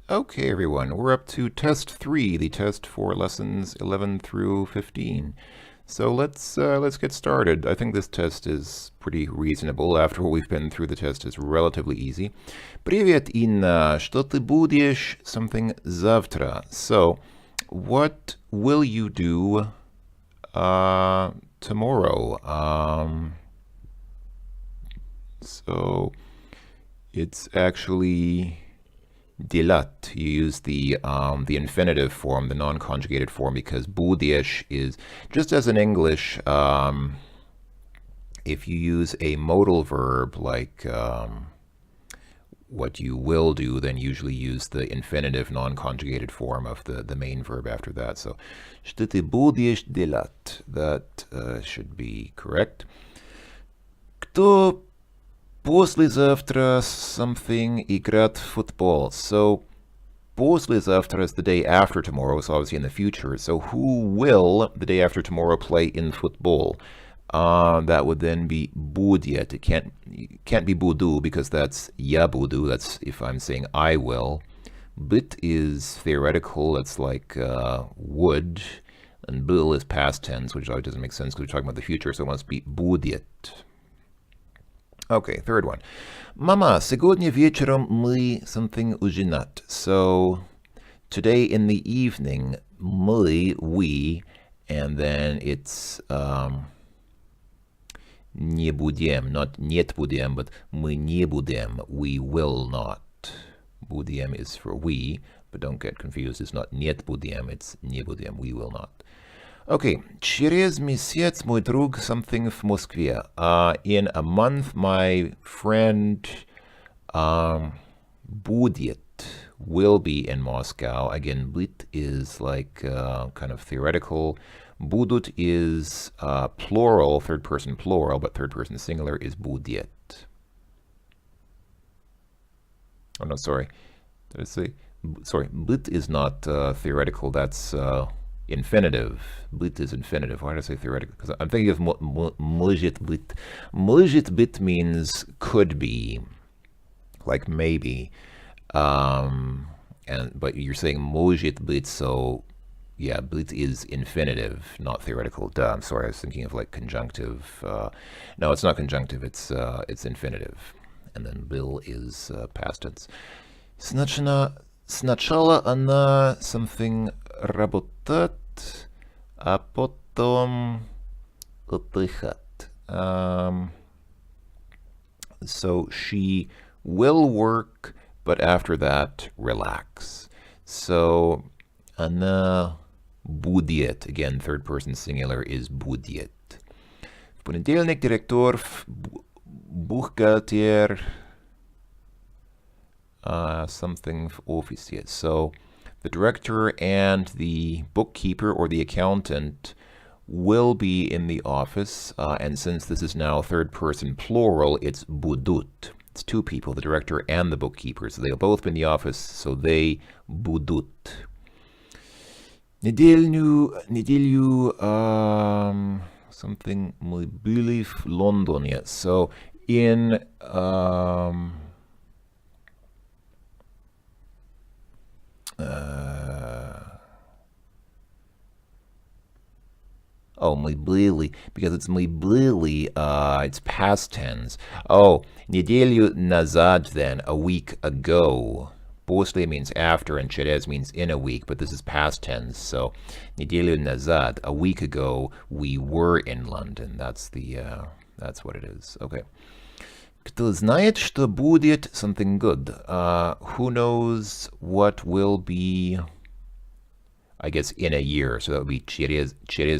Okay, everyone, we're up to test 3, the test for lessons 11 through 15. So let's get started. I think this test is pretty reasonable. After what we've been through, the test is relatively easy. Привет, Инна. Что ты будешь something завтра? So, what will you do tomorrow? So it's actually делать. You use the infinitive form, the non-conjugated form, because будешь is just as in English. If you use a modal verb like what you will do, then usually use the infinitive non-conjugated form of the main verb after that. So, что ты будешь делать? That should be correct. Кто послезавтра something играть в football? So, послезавтра is the day after tomorrow, so obviously in the future. So, who will, the day after tomorrow, play in football? That would then be будет. It can't be budu because that's я буду. That's if I'm saying I will. Bit is theoretical. It's like would. And был is past tense, which doesn't make sense because we're talking about the future, so it must be будет. Okay, third one. Mama, сегодня вечером мы something ужинать. So, today in the evening, we, and then it's не будем, not нет будем, but мы не будем, we will not. Будем is for we, but don't get confused. It's not нет будем, it's не будем, we will not. Okay, через месяц мой друг something в Москве. In a month, my friend будет, will be in Moscow. Again, blit is like kind of theoretical. Будут is plural, third person plural, but third person singular is будет. Oh no, sorry. Did I say? Sorry, blit is not theoretical. That's infinitive. Blit is infinitive. Why did I say theoretical? Because I'm thinking of может быть. Может быть means could be, like maybe. But you're saying может быть, so yeah, blit is infinitive, not theoretical. Duh, I'm sorry, I was thinking of like conjunctive. No, it's not conjunctive, it's infinitive. And then был is past tense. Сначала она something работает, а потом отдыхать. So she will work, but after that, relax. So, она будет, again, third person singular is будет. В понедельник директор, бухгалтер, something в офисе. So, the director and the bookkeeper or the accountant will be in the office, and since this is now third person plural, it's будут. It's two people, the director and the bookkeeper, so they'll both be in the office, so they будут. Неделю, something мы были в Лондоне. So in мы были, because it's мы были, it's past tense. Oh, неделю назад then, a week ago. После means after, and через means in a week, but this is past tense. So, неделю назад, a week ago, we were in London. That's what it is. Okay. Кто знает, что будет something good? Who knows what will be, I guess, in a year. So that would be через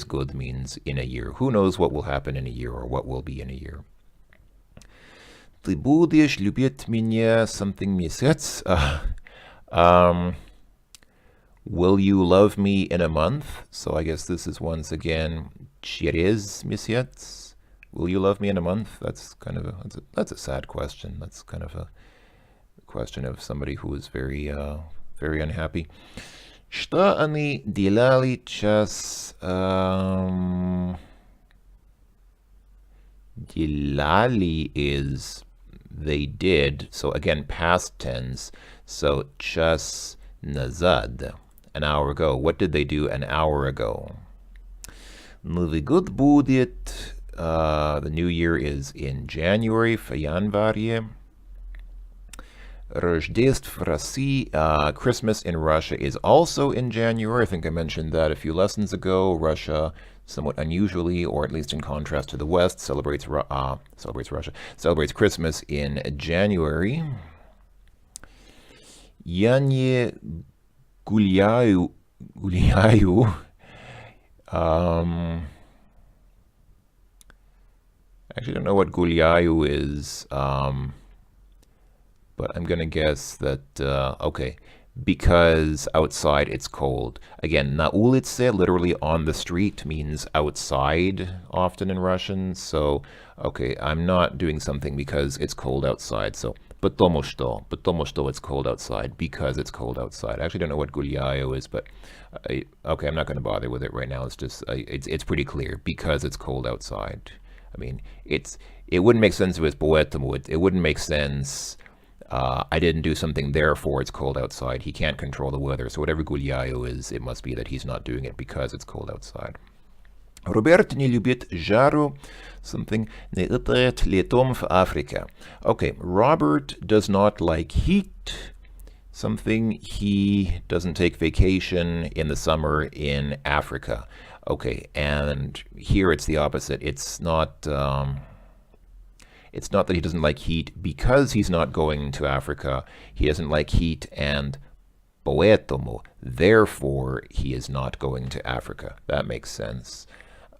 год means in a year. Who knows what will happen in a year or what will be in a year? Ты будешь любить меня something месяц? Will you love me in a month? So I guess this is once again через месяц. Will you love me in a month? That's kind of that's a sad question. That's kind of a question of somebody who is very very unhappy. Что они делали час? Делали is they did. So again, past tense. So час назад, an hour ago. What did they do an hour ago? Новый год будет. The new year is in January, в январе. Рождество в России, Christmas in Russia is also in January. I think I mentioned that a few lessons ago. Russia, somewhat unusually, or at least in contrast to the West, celebrates Christmas in January. Я не гуляю. I actually don't know what gulyayu is. But I'm going to guess that, okay, because outside it's cold. Again, na ulice, literally on the street, means outside often in Russian. So, okay, I'm not doing something because it's cold outside. So, потому что it's cold outside, because it's cold outside. I actually don't know what gulyayo is, but, okay, I'm not going to bother with it right now. It's just, it's pretty clear, because it's cold outside. I mean, it wouldn't make sense if it was поэтому. It wouldn't make sense... I didn't do something, therefore it's cold outside. He can't control the weather. So whatever gulyayo is, it must be that he's not doing it because it's cold outside. Роберт не любит жару, something не летает летом в Африке. Okay, Robert does not like heat, something he doesn't take vacation in the summer in Africa. Okay, and here it's the opposite. It's not that he doesn't like heat because he's not going to Africa. He doesn't like heat, and поэтому, therefore, he is not going to Africa. That makes sense.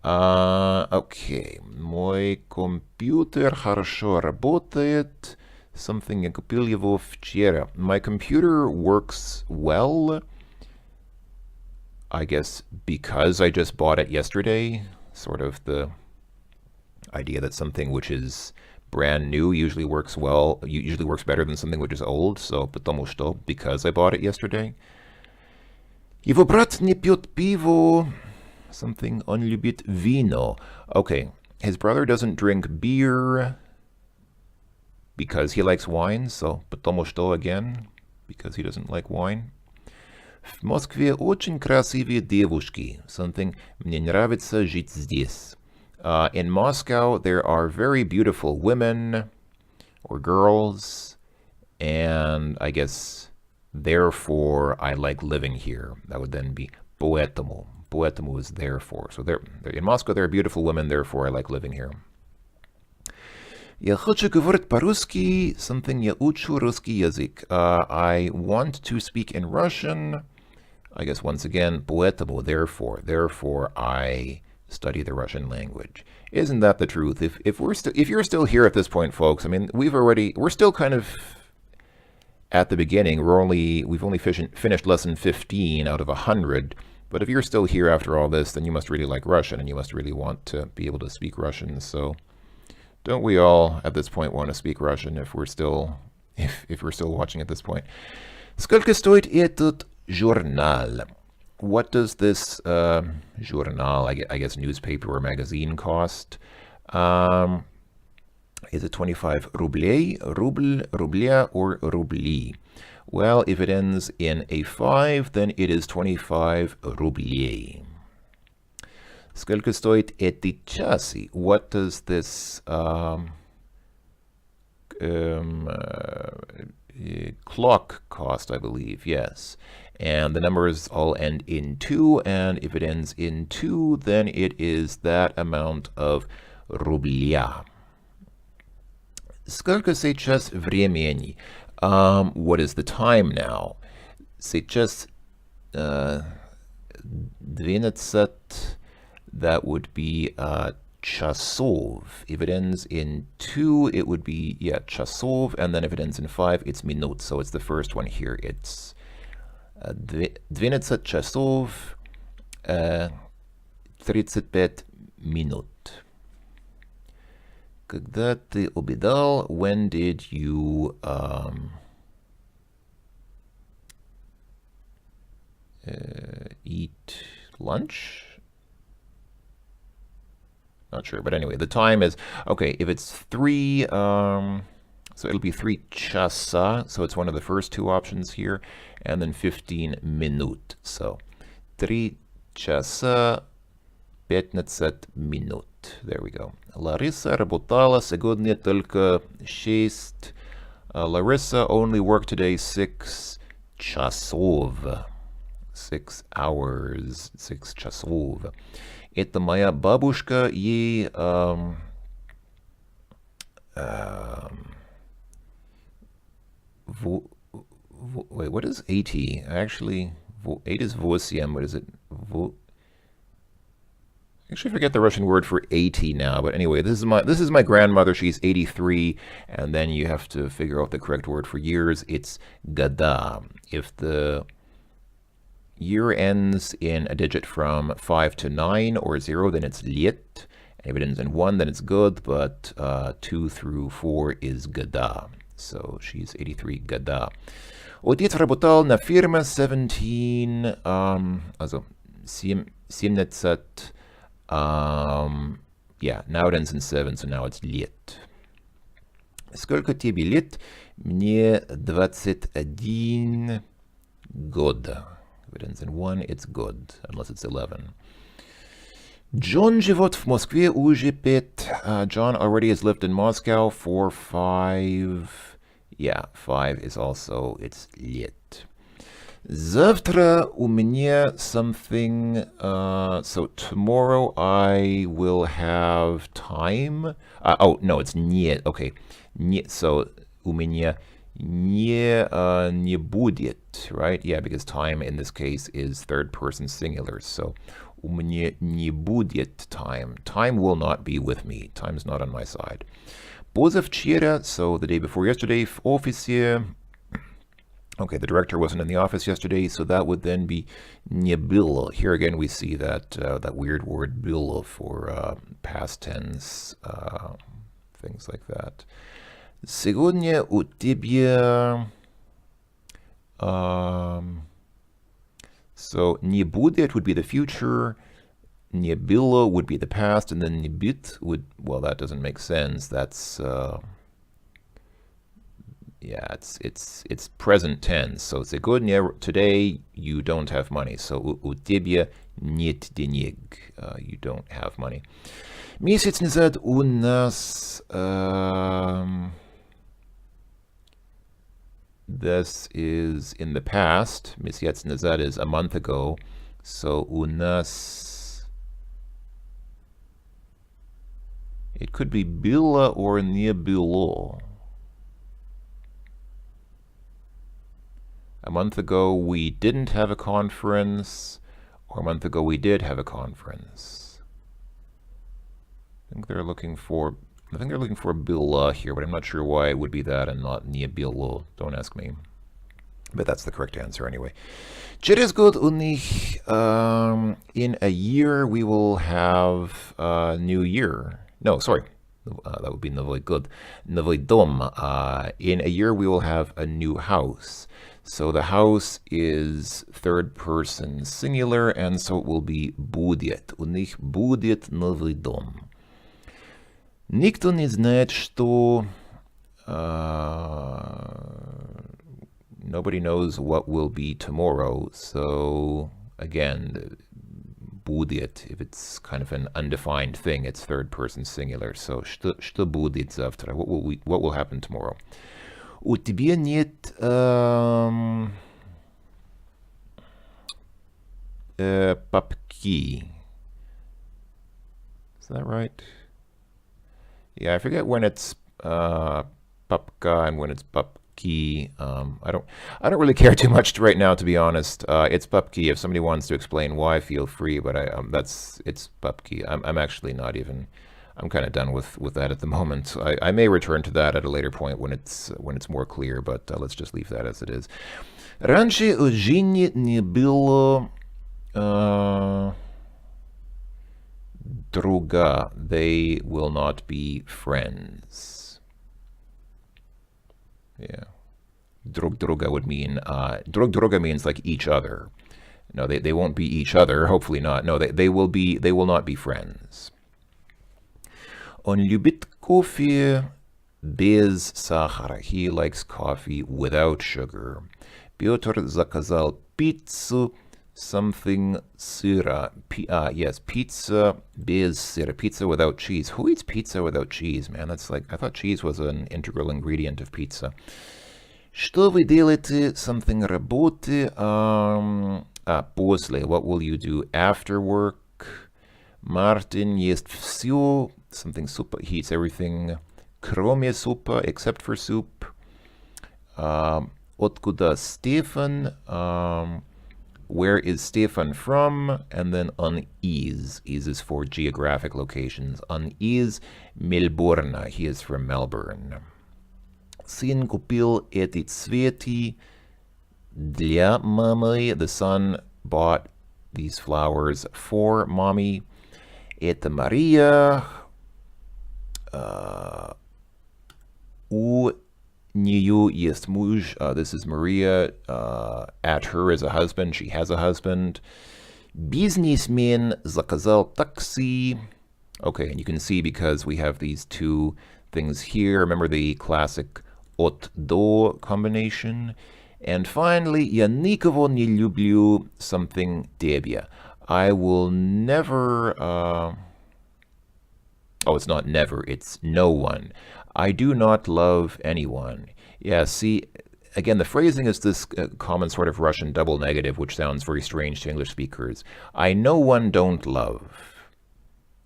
Okay. Мой компьютер хорошо работает. Something я купил его вчера. My computer works well. I guess because I just bought it yesterday. Sort of the idea that something which is brand new usually works better than something which is old. So, потому что, because I bought it yesterday. Его брат не пьет пиво. Something он любит вино. Okay, his brother doesn't drink beer because he likes wine. So, потому что again, because he doesn't like wine. В Москве очень красивые девушки. Something мне нравится жить здесь. In Moscow, there are very beautiful women or girls, and I guess therefore I like living here. That would then be поэтому. Поэтому is therefore. So there in Moscow there are beautiful women, therefore I like living here. Я хочу говорить по-русски, something я учу русский язык. I want to speak in Russian. I guess once again, поэтому, therefore I study the Russian language. Isn't that the truth? If you're still here at this point, folks, I mean, we're still kind of at the beginning. We've only finished lesson 15 out of 100. But if you're still here after all this, then you must really like Russian, and you must really want to be able to speak Russian. So, don't we all at this point want to speak Russian if we're still watching at this point? Сколько стоит этот журнал? What does this journal, I guess newspaper or magazine, cost? Is it 25 рублей, рубля, or рубли? Well, if it ends in a 5, then it is 25 рублей. Сколько стоит эти часы? What does this clock cost, I believe? Yes. And the numbers all end in 2, and if it ends in 2, then it is that amount of рубля. Сколько сейчас времени? What is the time now? Сейчас 12, that would be часов. If it ends in 2, it would be, часов, and then if it ends in 5, it's minut. So it's the first one here. It's 12 часов 35 минут. Когда ты обедал? When did you eat lunch? Not sure, but anyway, the time is, okay, if it's 3, So it'll be 3 часа, so it's one of the first two options here, and then 15 минут. So 3 часа 15 минут. There we go. Larissa работала сегодня только 6. Larissa only worked today 6 часов. 6 hours. 6 часов. Это моя бабушка, ей... wait, what is 80? Actually, 8 is 8. What is it? Actually, I forget the Russian word for 80 now. But anyway, this is my grandmother. She's 83, and then you have to figure out the correct word for years. It's года. If the year ends in a digit from 5 to 9 or 0, then it's лет. And if it ends in 1, then it's good. But 2 through 4 is года. So she's 83 года. Отец работал на фирме 17, also 17, yeah, now it ends in 7, so now it's лет. Сколько тебе лет? Мне 21 года. If it ends in 1, it's good, unless it's 11. John живет в Москве уже 5. John already has lived in Moscow for 5. Yeah, 5 is also, it's лет. Завтра у меня something, so tomorrow I will have time. Oh, no, it's нет, okay. Нет, so у меня не будет, right? Yeah, because time in this case is third person singular. So у меня не будет time. Time will not be with me. Time is not on my side. Позавчера, so the day before yesterday, в офисе. Okay, the director wasn't in the office yesterday, so that would then be не было. Here again we see that that weird word было for past tense, things like that. Сегодня у тебя... So не будет would be the future, не было would be the past, and then не бит would, well, that doesn't make sense. That's yeah, it's present tense. So сегодня, today you don't have money. So у тебя нет денег. You don't have money. Месяц назад у нас this is in the past. Месяц назад is a month ago. So у нас, it could be было or не было. A month ago we didn't have a conference, or a month ago we did have a conference. I think they're looking for было here, but I'm not sure why it would be that and not не было. Don't ask me. But that's the correct answer anyway. Через год у них, in a year we will have a new year. No, sorry. That would be новый год. Новый дом. In a year we will have a new house. So the house is third person singular, and so it will be будет. У них будет новый дом. Никто не знает, что... Nobody knows what will be tomorrow. So again, будет, if it's kind of an undefined thing, it's third person singular. So что будет завтра? What will happen tomorrow? У тебя нет папки. Is that right? Yeah, I forget when it's papka and when it's papki. I don't really care too much right now, to be honest. It's papki. If somebody wants to explain why, feel free. But it's papki. I'm actually not even. I'm kind of done with that at the moment. I may return to that at a later point when it's more clear. But let's just leave that as it is. Раньше у Жени не было друга. They will not be friends. Yeah. Друг друга would mean, друг друга means like each other. No, they won't be each other, hopefully not. No, they will not be friends. Он любит кофе без сахара. He likes coffee without sugar. Piotr заказал пиццу, something сыра. Yes, pizza без сыра. Pizza without cheese. Who eats pizza without cheese, man? That's like, I thought cheese was an integral ingredient of pizza. Что вы делаете? Something работы. После. What will you do after work? Martin ест все. Something soup. He eats everything. Кроме супа, except for soup. Откуда Stefan? Where is Stefan from? And then unease. Ease is for geographic locations. Unease Melbourne. He is from Melbourne. Сын купил эти цветы для мамы. The son bought these flowers for mommy. Это Мария. У нее есть муж. This is Maria. At her is a husband. She has a husband. Бизнесмен заказал такси. Okay, and you can see because we have these two things here. Remember the classic от-до combination. And finally, я никого не люблю, something тебе. I will never... oh, it's not never, it's no one. I do not love anyone. Yeah, see, again, the phrasing is this common sort of Russian double negative, which sounds very strange to English speakers. I no one don't love.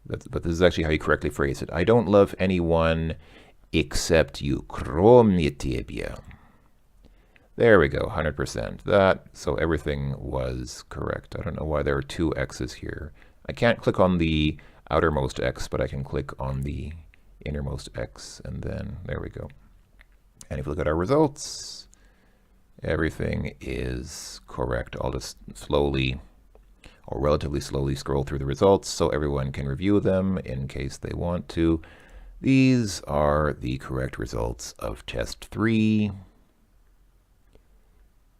But this is actually how you correctly phrase it. I don't love anyone except you. Кроме тебя. There we go, 100%. That, so everything was correct. I don't know why there are two X's here. I can't click on the outermost X, but I can click on the innermost X, and then there we go. And if you look at our results, everything is correct. I'll just slowly, or relatively slowly, scroll through the results so everyone can review them in case they want to. These are the correct results of Test 3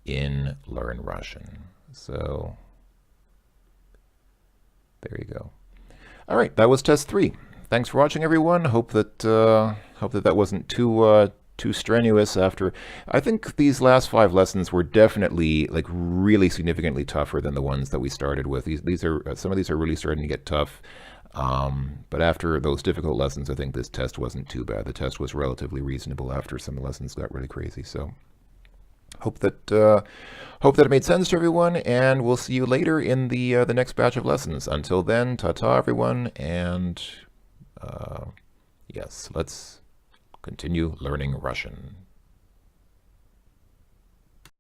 in Learn Russian. So there you go. All right, that was Test 3. Thanks for watching, everyone. Hope that that wasn't too strenuous. After, I think these last 5 lessons were definitely like really significantly tougher than the ones that we started with. These are some of these are really starting to get tough. But after those difficult lessons, I think this test wasn't too bad. The test was relatively reasonable after some of the lessons got really crazy. So hope that it made sense to everyone, and we'll see you later in the next batch of lessons. Until then, ta-ta, everyone, and yes, let's continue learning Russian.